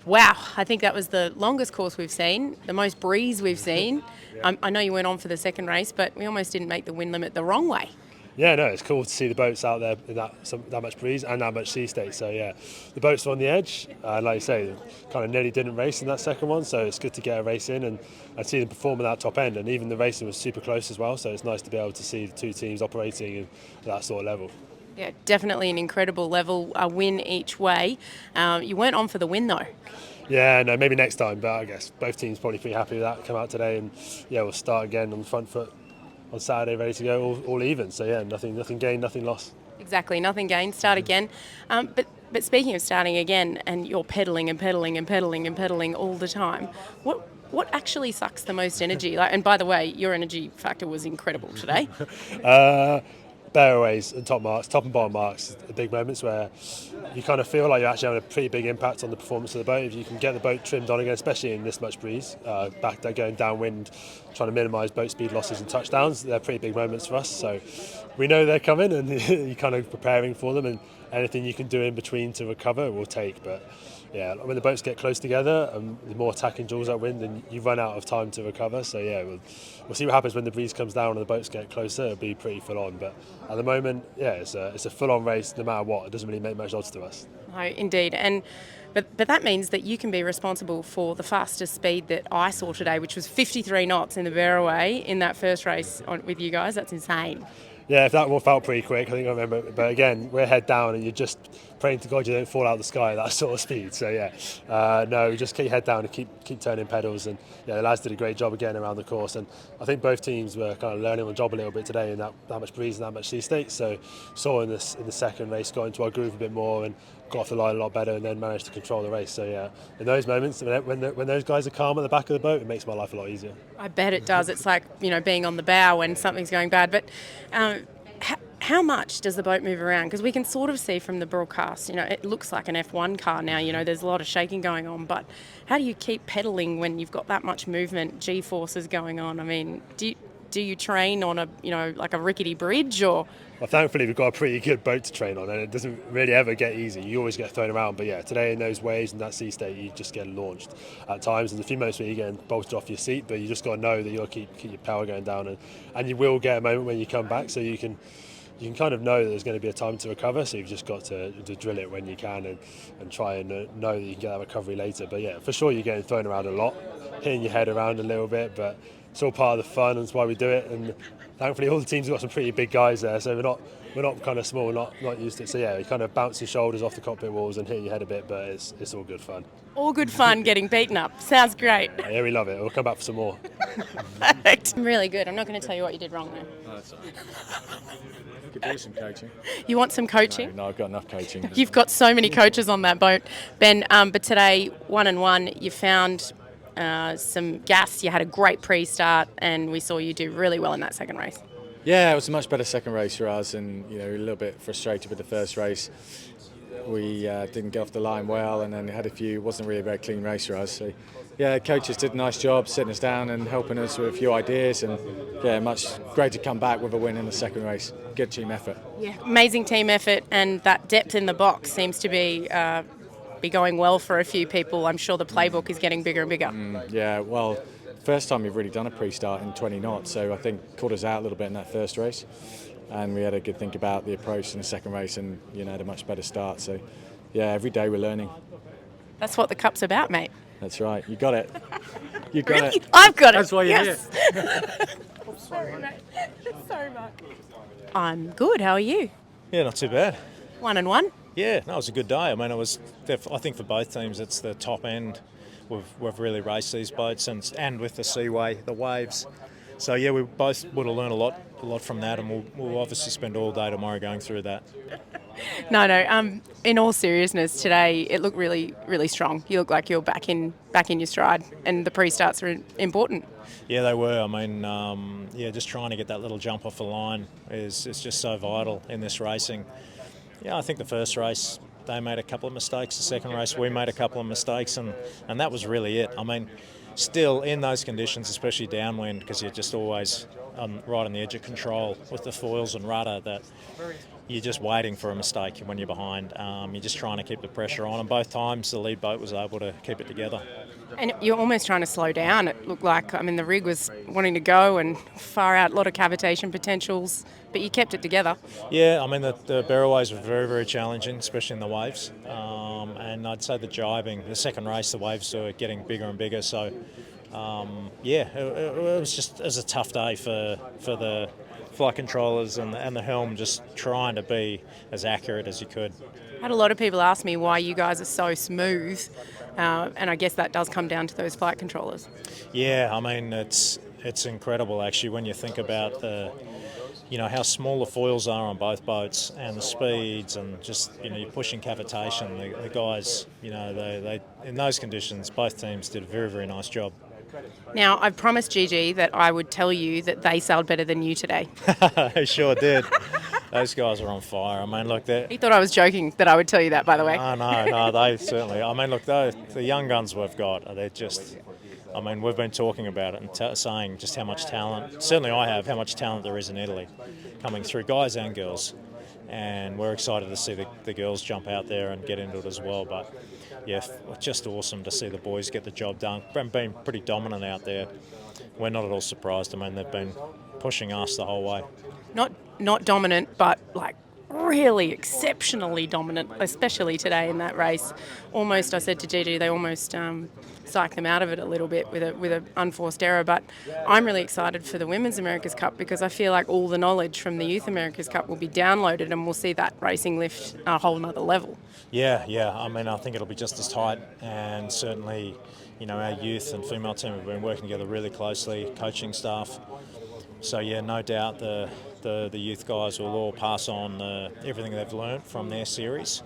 Wow, I think that was the longest course we've seen, the most breeze we've seen. I know you went on for the second race, but we almost didn't make the wind limit the wrong way. Yeah, no, it's cool to see the boats out there in that much breeze and that much sea state. So yeah, the boats were on the edge. Like you say, kind of nearly didn't race in that second one. So it's good to get a race in and see them perform at that top end. And even the racing was super close as well. So it's nice to be able to see the two teams operating at that sort of level. Yeah, definitely an incredible level, a win each way. You weren't on for the win though. Yeah, no, maybe next time. But I guess both teams probably pretty happy with that. Come out today and yeah, we'll start again on the front foot on Saturday, ready to go, all even. So yeah, nothing gained, nothing lost. Exactly, nothing gained. Start again. But speaking of starting again, and you're pedaling and pedaling and pedaling and pedaling all the time. What actually sucks the most energy? And by the way, your energy factor was incredible today. Bearaways and top and bottom marks, the big moments where you kind of feel like you're actually having a pretty big impact on the performance of the boat. If you can get the boat trimmed on again, especially in this much breeze, back there going downwind, trying to minimise boat speed losses and touchdowns, they're pretty big moments for us. So we know they're coming and you're kind of preparing for them, and anything you can do in between to recover we'll take. But yeah, when the boats get close together and the more attacking jaws upwind, then you run out of time to recover. So yeah, we'll see what happens when the breeze comes down and the boats get closer. It'll be pretty full on. But at the moment, yeah, it's a full on race no matter what. It doesn't really make much odds to us. No, indeed. But that means that you can be responsible for the fastest speed that I saw today, which was 53 knots in the Bearaway in that first race with you guys. That's insane. Yeah, if that one felt pretty quick, I think I remember. But again, we're head down and you're just praying to God you don't fall out of the sky at that sort of speed. So yeah, no, just keep your head down and keep turning pedals. And yeah, the lads did a great job again around the course. And I think both teams were kind of learning on the job a little bit today in that much breeze and that much sea state. So saw in the second race, got into our groove a bit more and got off the line a lot better, and then managed to control the race. So yeah, in those moments, when those guys are calm at the back of the boat, it makes my life a lot easier. I bet it does. It's like, being on the bow when something's going bad. But how much does the boat move around? Because we can sort of see from the broadcast, it looks like an F1 car now. There's a lot of shaking going on. But how do you keep pedaling when you've got that much movement, G-forces going on? I mean, do you train on like a rickety bridge or? Well, thankfully we've got a pretty good boat to train on, and it doesn't really ever get easy. You always get thrown around, but yeah, today in those waves and that sea state, you just get launched at times. And a few moments where you're getting bolted off your seat, but you just got to know that you'll keep your power going down, and you will get a moment when you come back, so you can kind of know that there's going to be a time to recover. So you've just got to drill it when you can and try and know that you can get that recovery later. But yeah, for sure you're getting thrown around a lot, hitting your head around a little bit, but it's all part of the fun, and that's why we do it. And thankfully all the teams have got some pretty big guys there, so we're not kind of small, not used to it. So yeah, you kind of bounce your shoulders off the cockpit walls and hit your head a bit, but it's all good fun. All good fun getting beaten up. Sounds great. Yeah, we love it. We'll come back for some more. Perfect. Really good. I'm not going to tell you what you did wrong though. No, that's all right. Could do some coaching. You want some coaching? No, I've got enough coaching. You've got so many coaches on that boat, Ben. But today, 1-1, you found some gas. You had a great pre-start, and we saw you do really well in that second race. Yeah, it was a much better second race for us, and a little bit frustrated with the first race. We didn't get off the line well, and then had wasn't really a very clean race for us. So yeah, coaches did a nice job sitting us down and helping us with a few ideas, and yeah, great to come back with a win in the second race. Good team effort. Yeah, amazing team effort, and that depth in the box seems to be going well for a few people. I'm sure the playbook is getting bigger and bigger. Yeah, well, first time we've really done a pre-start in 20 knots, so I think caught us out a little bit in that first race, and we had a good think about the approach in the second race, and had a much better start. So yeah, every day we're learning. That's what the Cup's about, mate. That's right, you got it. You got really? it. I've got it. That's why you're here. Sorry, mate. Sorry, Mark. I'm good. How are you? Yeah, not too bad. 1-1. Yeah, no, it was a good day. I mean, I think for both teams, it's the top end. We've really raced these boats, and with the seaway, the waves. So yeah, we both would have learned a lot from that, and we'll obviously spend all day tomorrow going through that. No. In all seriousness, today it looked really, really strong. You look like you're back in your stride, and the pre-starts are important. Yeah, they were. I mean, just trying to get that little jump off the line is just so vital in this racing. Yeah, I think the first race they made a couple of mistakes. The second race we made a couple of mistakes, and that was really it. I mean, still in those conditions, especially downwind, because you're just always right on the edge of control with the foils and rudder, that you're just waiting for a mistake when you're behind. You're just trying to keep the pressure on, and both times the lead boat was able to keep it together. And you're almost trying to slow down. It looked like, I mean, the rig was wanting to go and far out, a lot of cavitation potentials, but you kept it together. Yeah, I mean, the barrelways were very, very challenging, especially in the waves. And I'd say the jibing, the second race, the waves were getting bigger and bigger. So, it was a tough day for the flight controllers and the helm, just trying to be as accurate as you could. I had a lot of people ask me why you guys are so smooth, and I guess that does come down to those flight controllers. Yeah, I mean, it's incredible actually when you think about how small the foils are on both boats and the speeds, and just you're pushing cavitation. The guys, they in those conditions, both teams did a very, very nice job. Now, I've promised GiGi that I would tell you that they sailed better than you today. They sure did. Those guys are on fire. I mean, look, He thought I was joking that I would tell you that, by the way. No, they certainly. I mean, look, the young guns we've got, they're just. I mean, we've been talking about it and saying just how much talent, certainly I have, how much talent there is in Italy coming through, guys and girls. And we're excited to see the girls jump out there and get into it as well. But, yeah, just awesome to see the boys get the job done. Been pretty dominant out there. We're not at all surprised. I mean, they've been pushing us the whole way. Not dominant, but like really exceptionally dominant, especially today in that race. Almost, I said to GiGi, they almost psyched them out of it a little bit with a unforced error. But I'm really excited for the Women's America's Cup because I feel like all the knowledge from the Youth America's Cup will be downloaded and we'll see that racing lift a whole nother level. Yeah. I mean, I think it'll be just as tight, and certainly, our youth and female team have been working together really closely, coaching staff. So yeah, no doubt the youth guys will all pass on everything they've learnt from their series.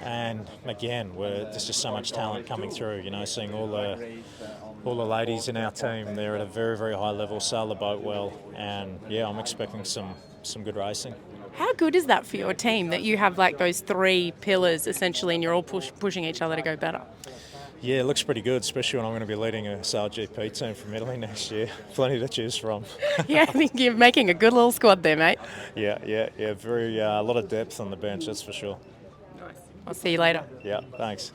And again, there's just so much talent coming through. Seeing all the ladies in our team, they're at a very, very high level, sail the boat well, and yeah, I'm expecting some good racing. How good is that for your team that you have like those three pillars essentially, and you're all pushing each other to go better? Yeah, it looks pretty good, especially when I'm going to be leading a SailGP team from Italy next year. Plenty to choose from. Yeah, I think you're making a good little squad there, mate. Yeah. Very a lot of depth on the bench, that's for sure. Nice. I'll see you later. Yeah, thanks.